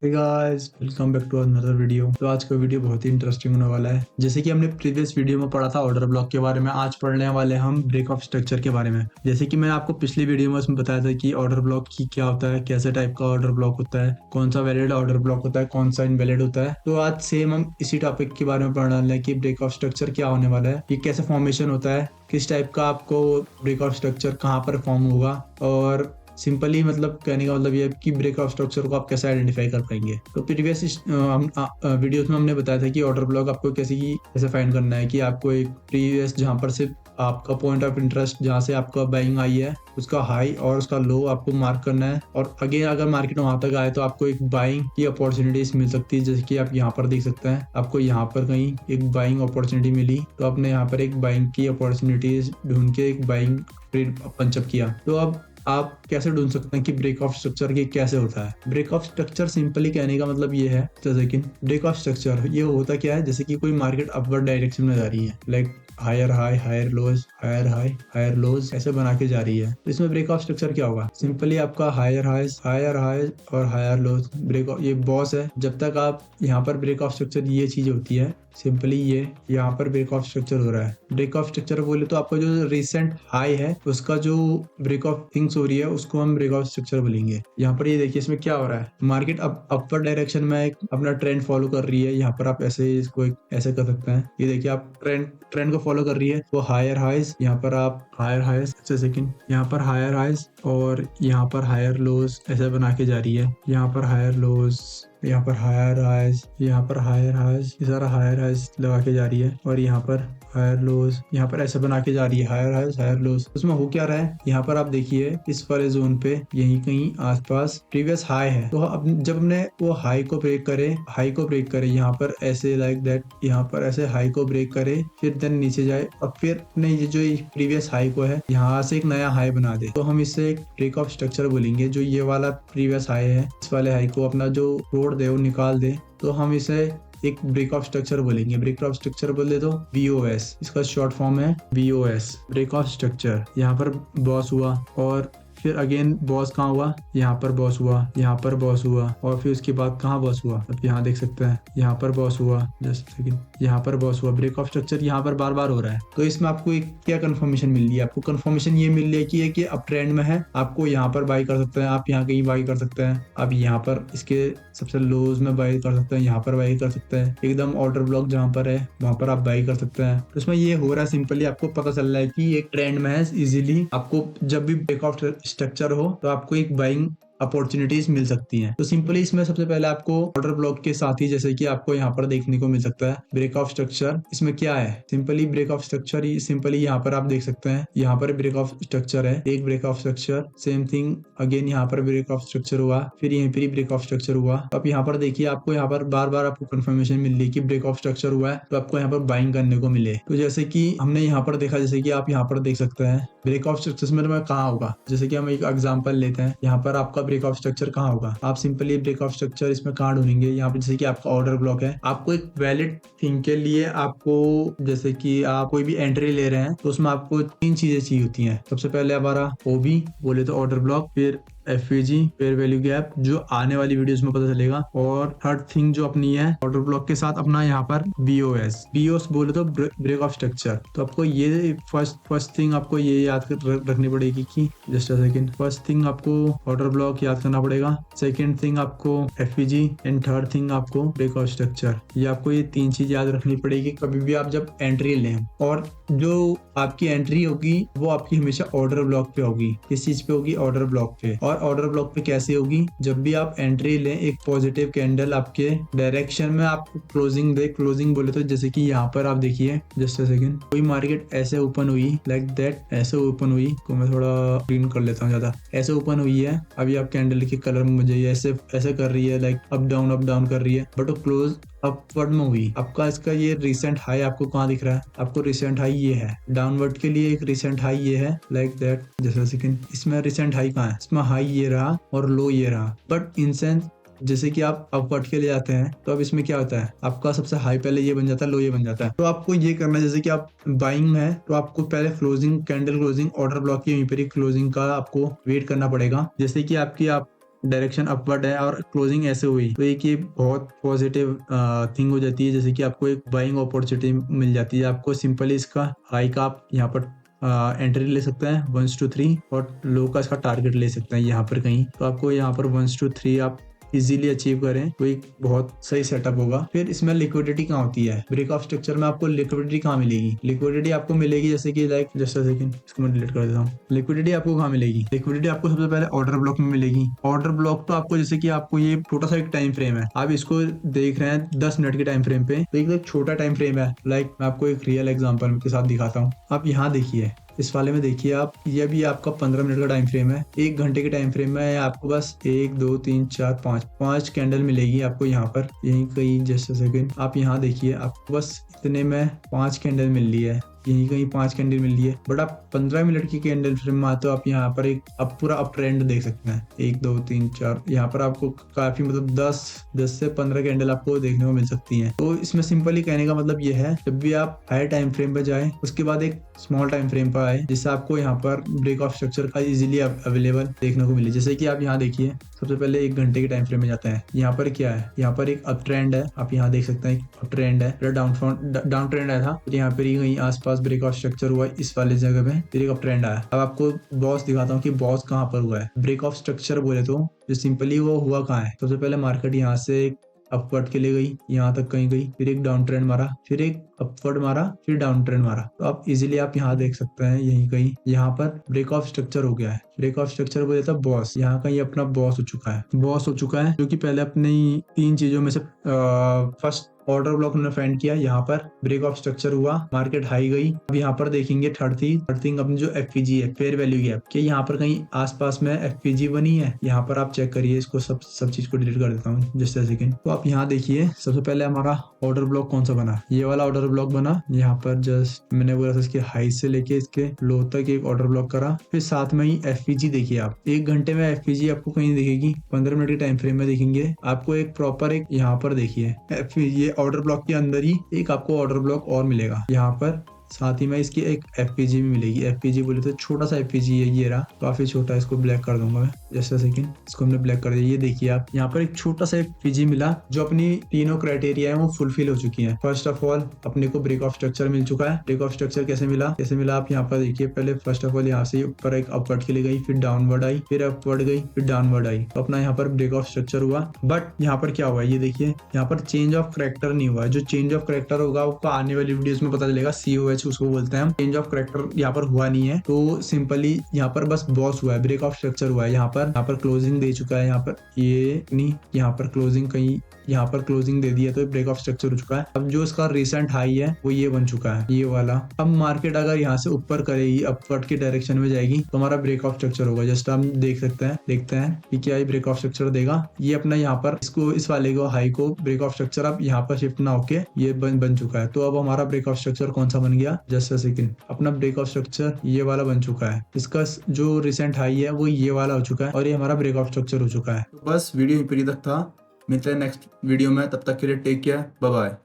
Hey guys, welcome back to another video. तो आज का वीडियो बहुत ही इंटरेस्टिंग होने वाला है। जैसे कि हमने प्रीवियस वीडियो में पढ़ा था ऑर्डर ब्लॉक के बारे में, आज पढ़ने वाले हम ब्रेक ऑफ स्ट्रक्चर के बारे में। जैसे कि मैंने आपको पिछली वीडियो में उसमें बताया था कि ऑर्डर ब्लॉक की क्या होता है, कैसे टाइप का ऑर्डर ब्लॉक होता है, कौन सा वैलिड ऑर्डर ब्लॉक होता है, कौन सा इनवैलिड होता है। तो आज सेम हम इसी टॉपिक के बारे में पढ़ने वाले हैं कि ब्रेक ऑफ स्ट्रक्चर क्या होने वाला है, ये कैसे फॉर्मेशन होता है, किस टाइप का आपको ब्रेक ऑफ स्ट्रक्चर कहाँ पर फॉर्म होगा, और सिंपली मतलब कहने का मतलब ये है कि ब्रेक ऑफ स्ट्रक्चर को आप कैसे आइडेंटिफाई कर पाएंगे। तो प्रीवियस वीडियोस में हमने बताया था कि ऑर्डर ब्लॉक आपको कैसे फाइंड करना है, कि आपको एक प्रीवियस जहाँ पर से आपका पॉइंट ऑफ इंटरेस्ट जहाँ से आपका बाइंग आई है उसका हाई और उसका लो आपको मार्क करना है। और अगेन अगर मार्केट वहां तक आए तो आपको एक बाइंग की अपॉर्चुनिटीज मिल सकती है, जैसे कि आप यहाँ पर देख सकते हैं। आपको यहाँ पर कहीं एक बाइंग अपॉर्चुनिटी मिली तो आपने यहाँ पर एक बाइंग की अपॉर्चुनिटीज ढूंढ के एक बाइंग पंचअप किया। तो अब आप कैसे ढूंढ सकते हैं कि ब्रेक ऑफ स्ट्रक्चर ये कैसे होता है। ब्रेक ऑफ स्ट्रक्चर सिंपली कहने का मतलब ये है, जैसे कि ब्रेक ऑफ स्ट्रक्चर ये होता क्या है, जैसे कि कोई मार्केट अपवर्ड डायरेक्शन में जा रही है, like higher high higher lows higher high higher lows ऐसे बना के जा रही है। तो इसमें ब्रेक ऑफ स्ट्रक्चर क्या होगा, सिंपली आपका हायर हाइज और हायर लोज ब्रेक ये बॉस है। जब तक आप यहाँ पर ब्रेक ऑफ स्ट्रक्चर ये चीज होती है, सिंपली ये यहाँ पर ब्रेक ऑफ स्ट्रक्चर हो रहा है। ब्रेक ऑफ स्ट्रक्चर बोले तो आपका जो रिसेंट हाई है उसका जो ब्रेक ऑफ थिंग्स हो रही है उसको हम ब्रेक ऑफ स्ट्रक्चर बोलेंगे। यहाँ पर ये देखिए इसमें क्या हो रहा है, मार्केट अपवर्ड डायरेक्शन में एक अपना ट्रेंड फॉलो कर रही है। यहाँ पर आप ऐसे इसको ऐसे कर सकते हैं, ये देखिए आप ट्रेंड को फॉलो कर रही है। वो हायर हाइज, यहाँ पर आप हायर हाइज सेकंड, यहाँ पर हायर हाइज और यहाँ पर हायर लोज ऐसे बना के जा रही है। यहाँ पर हायर लोज, यहाँ पर हायर हाइज, यहाँ पर हायर हाइज, ये सारा हायर हाइज लगा के जा रही है। और यहाँ पर हायर लोज, यहाँ पर ऐसे बना के जा रही है, हायर हाइज हायर लोज। उसमें हो क्या रहा है, यहाँ पर आप देखिए इस वाले जोन पे यहीं कहीं आसपास प्रीवियस हाई है। तो अब जब हमने वो हाई को ब्रेक करे यहाँ पर ऐसे लाइक दैट, यहाँ पर ऐसे हाई को ब्रेक करे, फिर देन नीचे जाए और फिर अपने ये जो प्रीवियस हाई को है यहाँ से एक नया हाई बना दे, तो हम इससे एक ब्रेक ऑफ स्ट्रक्चर बोलेंगे। जो ये वाला प्रीवियस हाई है, इस वाले हाई को अपना जो तोड़ दे वो निकाल दे, तो हम इसे एक ब्रेक ऑफ स्ट्रक्चर बोलेंगे। ब्रेक ऑफ स्ट्रक्चर बोले तो BOS, इसका शॉर्ट फॉर्म है BOS, ब्रेक ऑफ स्ट्रक्चर। यहाँ पर बॉस हुआ और फिर अगेन बॉस कहाँ हुआ, यहाँ पर बॉस हुआ, यहाँ पर बॉस हुआ और फिर उसके बाद कहाँ बॉस हुआ, अब यहाँ देख सकते हैं यहाँ पर बॉस हुआ, जस्ट सेकंड, यहाँ पर बॉस हुआ। ब्रेक ऑफ स्ट्रक्चर यहाँ पर बार बार हो रहा है। तो इसमें आपको एक क्या कंफर्मेशन मिल रही है, आपको कंफर्मेशन ये मिल रही है कि ये अप ट्रेंड में है, आपको यहाँ पर बाई कर सकते हैं, आप यहाँ कहीं बाई कर सकते हैं, आप यहाँ पर इसके सबसे लोज में बाई कर सकते हैं, यहाँ पर बाई कर सकते हैं, एकदम ऑर्डर ब्लॉक जहाँ पर है वहां पर आप बाई कर सकते हैं। तो इसमें ये हो रहा है, सिंपली आपको पता चल रहा है कि एक ट्रेंड में है। इजीली आपको जब भी ब्रेक ऑफ स्ट्रक्चर हो तो आपको एक बाइंग अपॉर्चुनिटीज मिल सकती हैं। तो सिंपली इसमें सबसे पहले आपको ऑर्डर ब्लॉक के साथ ही जैसे कि आपको यहाँ पर देखने को मिल सकता है ब्रेक ऑफ स्ट्रक्चर। इसमें क्या है, सिंपली ब्रेक ऑफ स्ट्रक्चर ही सिंपली यहाँ पर आप देख सकते हैं, यहाँ पर ब्रेक ऑफ स्ट्रक्चर है, एक break of structure, same thing again यहाँ पर ब्रेक ऑफ स्ट्रक्चर हुआ, फिर यहीं पर ब्रेक ऑफ स्ट्रक्चर हुआ। तो आप यहाँ पर देखिए आपको यहाँ पर बार बार आपको कंफर्मेशन मिल रही है कि ब्रेक ऑफ स्ट्रक्चर हुआ है, तो आपको यहाँ पर बाइंग करने को मिले। तो जैसे कि हमने यहाँ पर देखा, जैसे कि आप यहाँ पर देख सकते हैं ब्रेक ऑफ स्ट्रक्चर में कहाँ होगा। जैसे कि हम एक एग्जांपल लेते हैं, यहाँ पर आपका ब्रेक ऑफ स्ट्रक्चर कहाँ होगा, आप सिंपली ब्रेक ऑफ स्ट्रक्चर इसमें कहाँ ढूंढेंगे, यहाँ पे जैसे कि आपका ऑर्डर ब्लॉक है, आपको एक वैलिड थिंग के लिए आपको जैसे कि आप कोई भी एंट्री ले रहे हैं तो उसमें आपको 3 चीजें चाहिए होती हैं। सबसे पहले हमारा OB बोले तो ऑर्डर ब्लॉक, फिर FVG फेयर वैल्यू गैप जो आने वाली वीडियोस में पता चलेगा, और थर्ड थिंग जो अपनी है ऑर्डर ब्लॉक के साथ अपना यहाँ पर BOS बोले तो ब्रेक ऑफ स्ट्रक्चर। तो आपको ये फर्स्ट थिंग आपको ये याद रखनी पड़ेगी कि just a second, first thing आपको ऑर्डर ब्लॉक याद करना पड़ेगा, सेकंड थिंग आपको FVG एंड थर्ड थिंग आपको ब्रेक ऑफ स्ट्रक्चर। ये आपको ये 3 चीज याद रखनी पड़ेगी कभी भी आप जब एंट्री लें। और जो आपकी एंट्री होगी वो आपकी हमेशा ऑर्डर ब्लॉक पे होगी। किस चीज पे होगी, ऑर्डर ब्लॉक पे। और ऑर्डर ब्लॉक पे कैसे होगी, जब भी आप एंट्री लें एक पॉजिटिव कैंडल आपके डायरेक्शन में आपको क्लोजिंग दे। क्लोजिंग बोले तो जैसे कि यहाँ पर आप देखिए जस्ट अ सेकंड, कोई मार्केट ऐसे ओपन हुई लाइक दैट, ऐसे ओपन हुई को मैं थोड़ा क्लीन कर लेता हूँ ज्यादा, ऐसे ओपन हुई है। अभी आप कैंडल के कलर में मुझे ऐसे कर रही है, लाइक अप डाउन कर रही है, बट वो क्लोज अपवर्ड में हुई। आपका इसका ये रिसेंट हाई आपको कहाँ दिख रहा है, आपको रिसेंट हाई ये है, डाउनवर्ड के लिए एक रिसेंट हाई ये है लाइक दैट जैसा सेकंड। इसमें रिसेंट हाई कहाँ है, इसमें हाई ये रहा और लो ये रहा, बट इन सेंस जैसे कि आप अपवर्ड के लिए आते हैं तो अब इसमें क्या होता है, आपका सबसे हाई पहले ये बन जाता है, लो ये बन जाता है। तो आपको ये करना है, जैसे कि आप बाइंग में है तो आपको पहले closing candle closing order block की यहीं पर क्लोजिंग का आपको वेट करना पड़ेगा। जैसे कि आप डायरेक्शन अपवर्ड है और क्लोजिंग ऐसे हुई तो एक ये बहुत पॉजिटिव थिंग हो जाती है, जैसे कि आपको एक बाइंग अपॉर्चुनिटी मिल जाती है। आपको सिंपली इसका हाई का आप यहाँ पर एंट्री ले सकते हैं 1 to 3 और लो का इसका टारगेट ले सकते हैं यहाँ पर कहीं। तो आपको यहाँ पर 1 to 3 आप इजीली अचीव करें तो एक बहुत सही सेटअप होगा। फिर इसमें लिक्विडिटी कहाँ होती है, ब्रेक ऑफ स्ट्रक्चर में आपको लिक्विडिटी कहाँ मिलेगी? लिक्विडिटी आपको मिलेगी जैसे कि लाइक जस्ट अ सेकंड, इसको मैं डिलीट कर देता हूँ। लिक्विडिटी आपको कहाँ मिलेगी? लिक्विडिटी आपको सबसे पहले ऑर्डर ब्लॉक में मिलेगी। ऑर्डर ब्लॉक तो आपको जैसे कि आपको ये छोटा सा एक टाइम फ्रेम है, आप इसको देख रहे हैं 10 मिनट के टाइम फ्रेम पे, तो एक छोटा टाइम फ्रेम है। लाइक मैं आपको एक रियल एग्जाम्पल के साथ दिखाता हूँ। आप यहाँ देखिए, इस वाले में देखिए आप, ये भी आपका 15 मिनट का टाइम फ्रेम है। 1 घंटे के टाइम फ्रेम में आपको बस 1 2 3 4 5 कैंडल मिलेगी आपको यहाँ पर, यहीं कहीं जस्ट सेकंड आप यहाँ देखिए, आपको बस इतने में 5 कैंडल मिल रही है, यहीं कहीं 5 कैंडल मिल रही है। बट आप 15 मिनट की कैंडल फ्रेम में आते हो, आप यहाँ पर एक अब पूरा अप ट्रेंड देख सकते हैं। 1 2 3 4 यहाँ पर आपको काफी मतलब 10 से 15 कैंडल आपको देखने को मिल सकती हैं। तो इसमें सिंपली कहने का मतलब ये है, जब भी आप हाई टाइम फ्रेम पर जाए उसके बाद एक स्मॉल टाइम फ्रेम पर आए, जिससे आपको यहाँ पर ब्रेक ऑफ स्ट्रक्चर का इजीली अवेलेबल देखने को मिले। जैसे कि आप यहाँ देखिए, सबसे पहले 1 घंटे के टाइम फ्रेम में जाते हैं। यहाँ पर क्या है, यहाँ पर एक अप ट्रेंड है, आप यहाँ देख सकते हैं अप ट्रेंड है, फिर डाउन ट्रेंड आया था, फिर यहाँ पर ही कहीं आसपास ब्रेक ऑफ स्ट्रक्चर हुआ इस वाले जगह पे, फिर एक अप ट्रेंड आया। अब आपको बॉस दिखाता हूँ कि बॉस कहाँ पर हुआ है। ब्रेक ऑफ स्ट्रक्चर बोले तो जो सिंपली वो हुआ कहाँ है, सबसे पहले मार्केट यहाँ से एक अपवर्ड के लिए गई, यहाँ तक कहीं गई, फिर एक डाउन ट्रेंड मारा, फिर एक अपवर्ड मारा, फिर डाउन ट्रेंड मारा। तो आप इजीली आप यहाँ देख सकते हैं, यहीं कहीं यहाँ पर ब्रेक ऑफ स्ट्रक्चर हो गया है। ब्रेक ऑफ स्ट्रक्चर बोले तो बॉस, यहाँ कहीं अपना बॉस हो चुका है, बॉस हो चुका है, क्योंकि पहले अपनी 3 चीजों में से फर्स्ट ऑर्डर ब्लॉक हमने फाइंड किया, यहाँ पर ब्रेक ऑफ स्ट्रक्चर हुआ, मार्केट हाई गई। अब यहाँ पर देखेंगे थर्ड थिंग अपनी जो एफपीजी है, फेयर वैल्यू गैप, कि यहाँ पर कहीं आसपास में एफपीजी बनी है। यहाँ पर आप चेक करिए, इसको सब चीज को डिलीट कर देता हूँ जस्ट अ सेकंड। तो आप यहाँ देखिए, सबसे पहले हमारा ऑर्डर ब्लॉक कौन सा बना, ये वाला ऑर्डर ब्लॉक बना। यहाँ पर जस्ट मैंने बोला था इसके हाई से लेके इसके लो तक एक ऑर्डर ब्लॉक करा। फिर साथ में ही एफपीजी देखिए आप, 1 घंटे में एफपीजी आपको कहीं दिखेगी, 15 मिनट के टाइम फ्रेम में देखेंगे आपको एक प्रॉपर एक यहाँ पर देखिए ये ऑर्डर ब्लॉक के अंदर ही एक आपको ऑर्डर ब्लॉक और मिलेगा यहाँ पर, साथ ही में इसकी एक एफपीजी भी मिलेगी। एफपीजी बोले तो छोटा सा एफपीजी है, ये रहा, काफी छोटा है, इसको ब्लैक कर दूंगा मैं जस्ट अ सेकंड। इसको हमने ब्लैक कर दिया, ये देखिए आप, यहाँ पर एक छोटा सा एफपीजी मिला जो अपनी तीनों क्राइटेरिया है वो फुलफिल हो चुकी है। फर्स्ट ऑफ ऑल अपने को ब्रेक ऑफ स्ट्रक्चर मिल चुका है। ब्रेक ऑफ स्ट्रक्चर कैसे मिला आप यहाँ पर देखिए, पहले फर्स्ट ऑफ ऑल यहाँ से ऊपर एक अपवर्ड के लिए गई, फिर डाउनवर्ड आई, फिर अपवर्ड गई, फिर डाउनवर्ड आई, तो अपना यहाँ पर ब्रेक ऑफ स्ट्रक्चर हुआ। बट यहाँ पर क्या हुआ, ये देखिए यहाँ पर चेंज ऑफ करेक्टर नहीं हुआ है। जो चेंज ऑफ करेक्टर होगा वो आने वाली वीडियोस में पता चलेगा, COH उसको बोलते हैं हम। चेंज ऑफ करेक्टर यहाँ पर हुआ नहीं है, तो सिंपली यहाँ पर बस बॉस हुआ है, ब्रेक ऑफ स्ट्रक्चर हुआ है। यहाँ पर क्लोजिंग दे चुका है, यहाँ पर ये नहीं, यहाँ पर क्लोजिंग कहीं यहाँ पर क्लोजिंग दे दिया, तो ब्रेक ऑफ स्ट्रक्चर हो चुका है। अब जो इसका रिसेंट हाई है वो ये बन चुका है, ये वाला। अब मार्केट अगर यहाँ से ऊपर करेगी, अपवर्ड की डायरेक्शन में जाएगी, तो हमारा ब्रेक ऑफ स्ट्रक्चर होगा। जस्ट हम देख सकते हैं, देखते हैं कि क्या ये ब्रेक ऑफ स्ट्रक्चर देगा। ये अपना यहाँ पर इसको इस वाले को हाई को ब्रेक ऑफ स्ट्रक्चर अब यहाँ पर शिफ्ट ना होके ये बन चुका है। तो अब हमारा ब्रेक ऑफ स्ट्रक्चर कौन सा बन गया, जस्ट अ सेकंड, अपना ब्रेक ऑफ स्ट्रक्चर ये वाला बन चुका है। इसका जो रिसेंट हाई है वो ये वाला हो चुका है और ये हमारा ब्रेक ऑफ स्ट्रक्चर हो चुका है। तो बस वीडियो यहीं तक था, मिलते हैं नेक्स्ट वीडियो में, तब तक के लिए टेक केयर, बाय बाय।